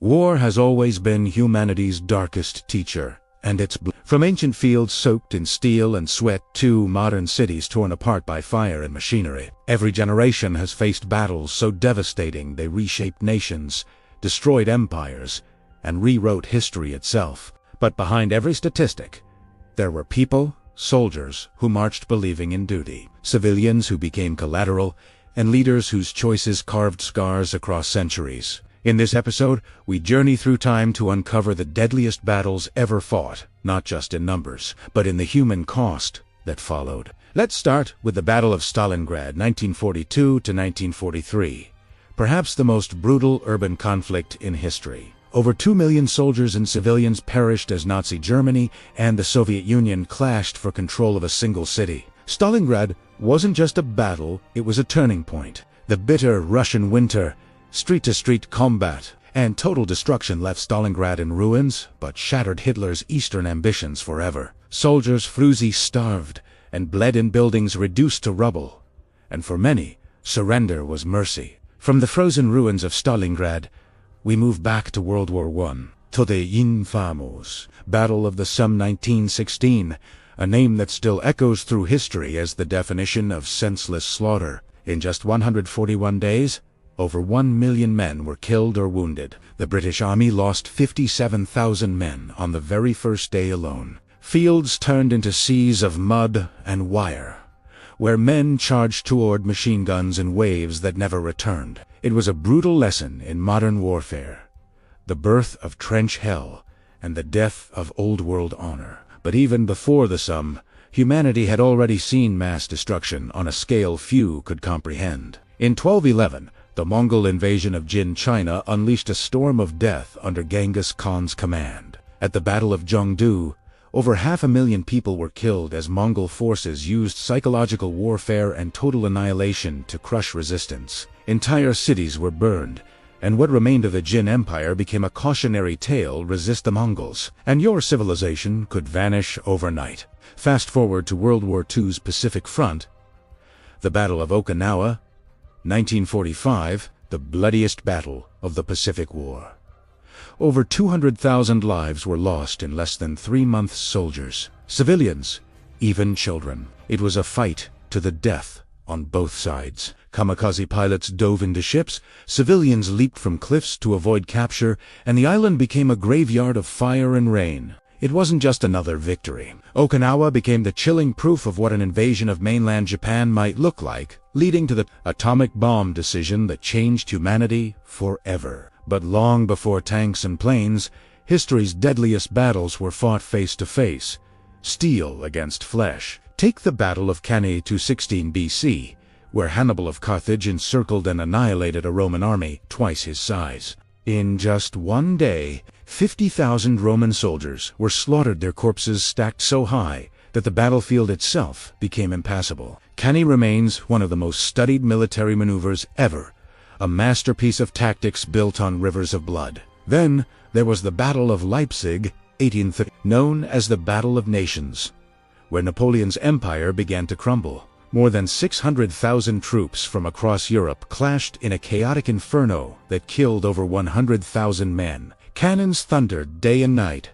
War has always been humanity's darkest teacher, and from ancient fields soaked in steel and sweat to modern cities torn apart by fire and machinery. Every generation has faced battles so devastating they reshaped nations, destroyed empires, and rewrote history itself. But behind every statistic, there were people, soldiers, who marched believing in duty, civilians who became collateral, and leaders whose choices carved scars across centuries. In this episode, we journey through time to uncover the deadliest battles ever fought, not just in numbers, but in the human cost that followed. Let's start with the Battle of Stalingrad, 1942 to 1943, perhaps the most brutal urban conflict in history. Over 2 million soldiers and civilians perished as Nazi Germany and the Soviet Union clashed for control of a single city. Stalingrad wasn't just a battle, it was a turning point. The bitter Russian winter, street-to-street combat, and total destruction left Stalingrad in ruins, but shattered Hitler's eastern ambitions forever. Soldiers starved and bled in buildings reduced to rubble, and for many, surrender was mercy. From the frozen ruins of Stalingrad, we move back to World War I, to the infamous Battle of the Somme 1916, a name that still echoes through history as the definition of senseless slaughter. In just 141 days, over 1 million men were killed or wounded. The British Army lost 57,000 men on the very first day alone. Fields turned into seas of mud and wire, where men charged toward machine guns in waves that never returned. It was a brutal lesson in modern warfare, the birth of trench hell and the death of old-world honor. But even before the Somme, humanity had already seen mass destruction on a scale few could comprehend. In 1211, the Mongol invasion of Jin China unleashed a storm of death under Genghis Khan's command. At the Battle of Zhengdu, over 500,000 people were killed as Mongol forces used psychological warfare and total annihilation to crush resistance. Entire cities were burned, and what remained of the Jin Empire became a cautionary tale: resist the Mongols, and your civilization could vanish overnight. Fast forward to World War II's Pacific Front, the Battle of Okinawa, 1945, the bloodiest battle of the Pacific War. Over 200,000 lives were lost in less than 3 months. Soldiers, civilians, even children. It was a fight to the death on both sides. Kamikaze pilots dove into ships, civilians leaped from cliffs to avoid capture, and the island became a graveyard of fire and rain. It wasn't just another victory. Okinawa became the chilling proof of what an invasion of mainland Japan might look like, leading to the atomic bomb decision that changed humanity forever. But long before tanks and planes, history's deadliest battles were fought face to face, steel against flesh. Take the Battle of Cannae 216 BC, where Hannibal of Carthage encircled and annihilated a Roman army twice his size. In just one day, 50,000 Roman soldiers were slaughtered, their corpses stacked so high that the battlefield itself became impassable. Cannae remains one of the most studied military maneuvers ever, a masterpiece of tactics built on rivers of blood. Then there was the Battle of Leipzig, 1830, known as the Battle of Nations, where Napoleon's empire began to crumble. More than 600,000 troops from across Europe clashed in a chaotic inferno that killed over 100,000 men. Cannons thundered day and night,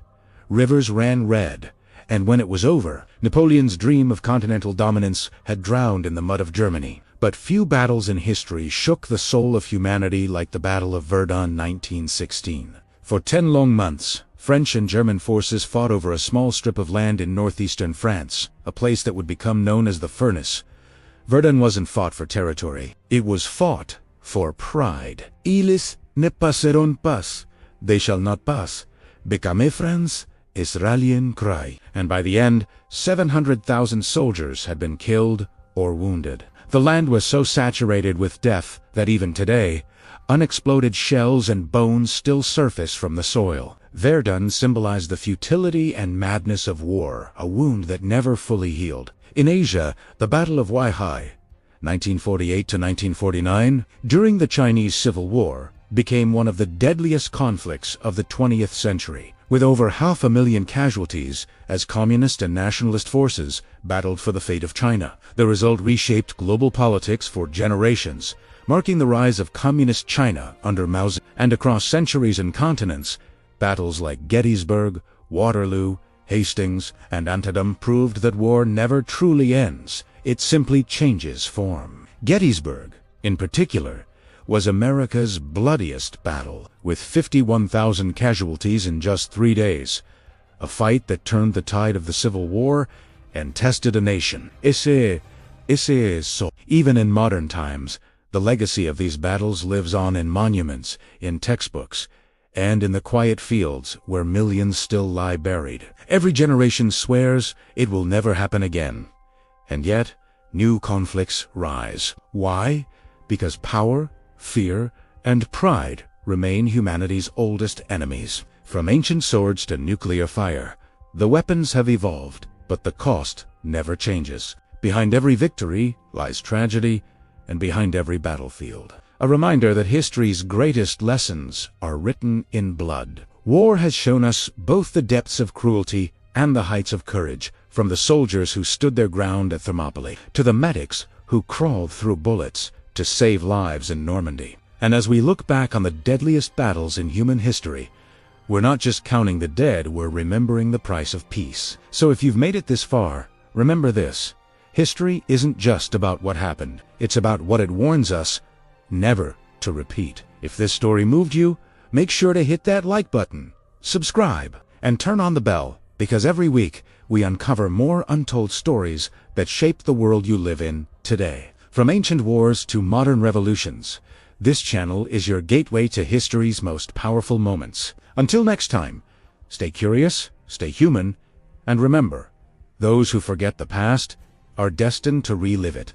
rivers ran red, and when it was over, Napoleon's dream of continental dominance had drowned in the mud of Germany. But few battles in history shook the soul of humanity like the Battle of Verdun 1916. For 10 long months, French and German forces fought over a small strip of land in northeastern France, a place that would become known as the Furnace. Verdun wasn't fought for territory. It was fought for pride. Ils ne passeront pas. They shall not pass. Became France, Israélien cry. And by the end, 700,000 soldiers had been killed or wounded. The land was so saturated with death that even today, unexploded shells and bones still surface from the soil. Verdun symbolized the futility and madness of war, a wound that never fully healed. In Asia, the Battle of Weihai, 1948 to 1949, during the Chinese Civil War, became one of the deadliest conflicts of the 20th century, with over 500,000 casualties as communist and nationalist forces battled for the fate of China. The result reshaped global politics for generations, marking the rise of communist China under Mao Zedong. And across centuries and continents, battles like Gettysburg, Waterloo, Hastings, and Antietam proved that war never truly ends. It simply changes form. Gettysburg, in particular, was America's bloodiest battle, with 51,000 casualties in just 3 days. A fight that turned the tide of the Civil War and tested a nation. So. Even in modern times, the legacy of these battles lives on in monuments, in textbooks, and in the quiet fields where millions still lie buried. Every generation swears it will never happen again. And yet, new conflicts rise. Why? Because power, fear, and pride remain humanity's oldest enemies. From ancient swords to nuclear fire, the weapons have evolved, but the cost never changes. Behind every victory lies tragedy, and behind every battlefield, a reminder that history's greatest lessons are written in blood. War has shown us both the depths of cruelty and the heights of courage, from the soldiers who stood their ground at Thermopylae, to the medics who crawled through bullets to save lives in Normandy. And as we look back on the deadliest battles in human history, we're not just counting the dead, we're remembering the price of peace. So if you've made it this far, remember this. History isn't just about what happened. It's about what it warns us never to repeat. If this story moved you, make sure to hit that like button, subscribe, and turn on the bell, because every week we uncover more untold stories that shape the world you live in today. From ancient wars to modern revolutions, this channel is your gateway to history's most powerful moments. Until next time, stay curious, stay human, and remember, those who forget the past are destined to relive it.